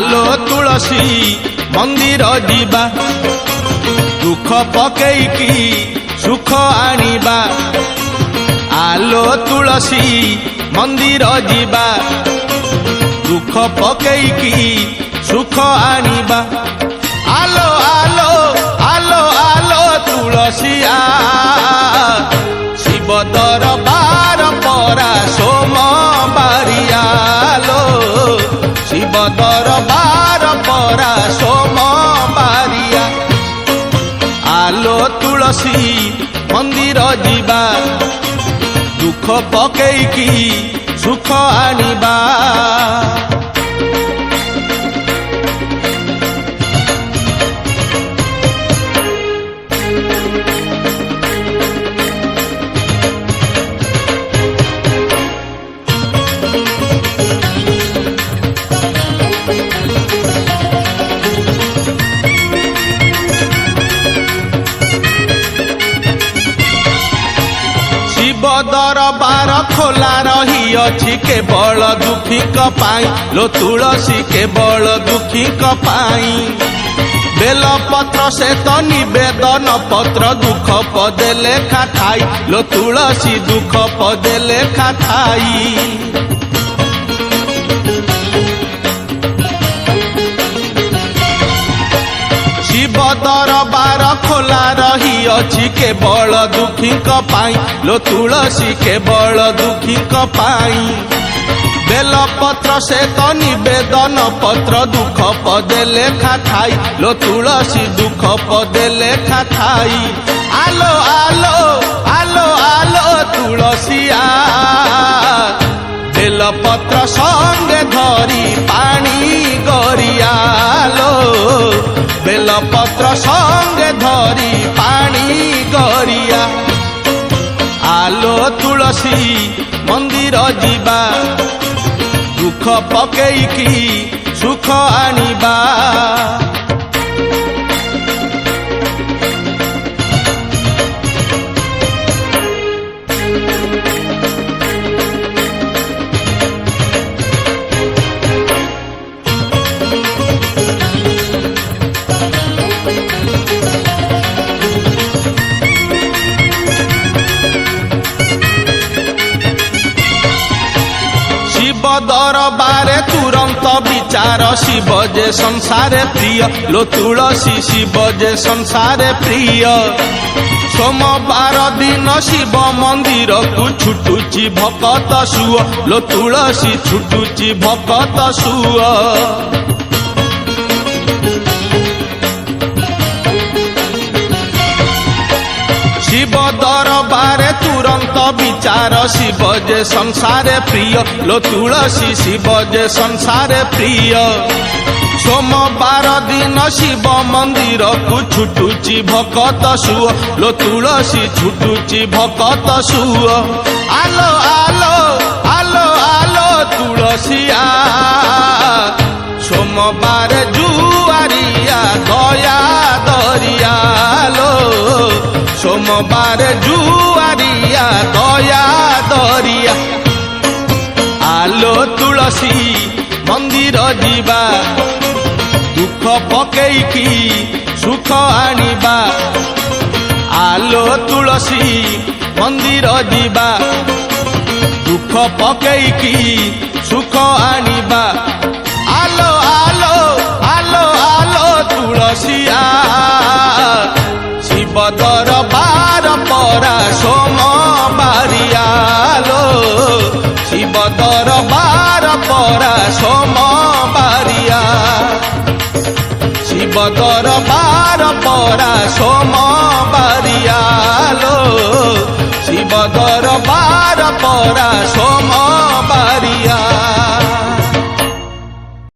आलो तुलसी मंदिर जीवा दुख पकेईकी सुख आनिबा आलो तुलसी मंदिर जीवा दुख पकेईकी सुख आनिबा आलो आलो आलो आलो तुलसिया शिव दरबार परा सोमबारिया लो शिव दरबार परा सोमबारिया आलो तुलसी मंदिर जीवा दुख पकेईकी सुख आनिबा दरबार खोला रही अछि केवल दुखी पाई लो तुलसी केवल दुखी पाई बेल पत्र से तो निवेदन पत्र दुख पदे लेखा थाई लो तुलसी दुख पदे लेखा थाई शिव दरबार खोला रही अछि केवल दुखी पाई लो तुलसी केवल दुखी पाई बेल पत्र से तो निवेदन पत्र दुख पदे लेखा थाई लो तुलसी दुख पदे लेखा थाई आलो आलो आलो आलो तुलसिया बेल पत्र संगे धरी पानी गरिया लो बेल पत्र संगे धरी पानी गरिया आलो तुलसी मंदिर जीवा दुख पकेईकी सुख आनिबा दरबारे तुरंत विचार शिव जे संसारे प्रिय लो तुलसी शिव जे संसारे प्रिय सोमवार दिन शिव मंदिर को छुटुची भकत सुअ लो तुलसी छुटुची भकत सुअ शिव दरबारे तुरंत विचार शिव जे संसारे प्रिय लो तुलसी शिव जे संसारे प्रिय सोमवार दिन शिव मंदिर को छुटुची भकत सुअ लो तुलसी छुटुची भकत सुअ आलो आलो आलो आलो तुलसिया सोमवार जुआरिया गया दरिया लो सोमवार जुआरिया दया दरिया आलो तुलसी मंदिर जीवा दुख पकेईकी सुख आनिबा आलो तुलसी मंदिर जीवा दुख पकेईकी सुख आनिबा आलो आलो आलो आलो तुलसिया शिव दरबार परा सोमबारिया लो शिव दरबार परा सोमबारिया शिव दरबार परा सोम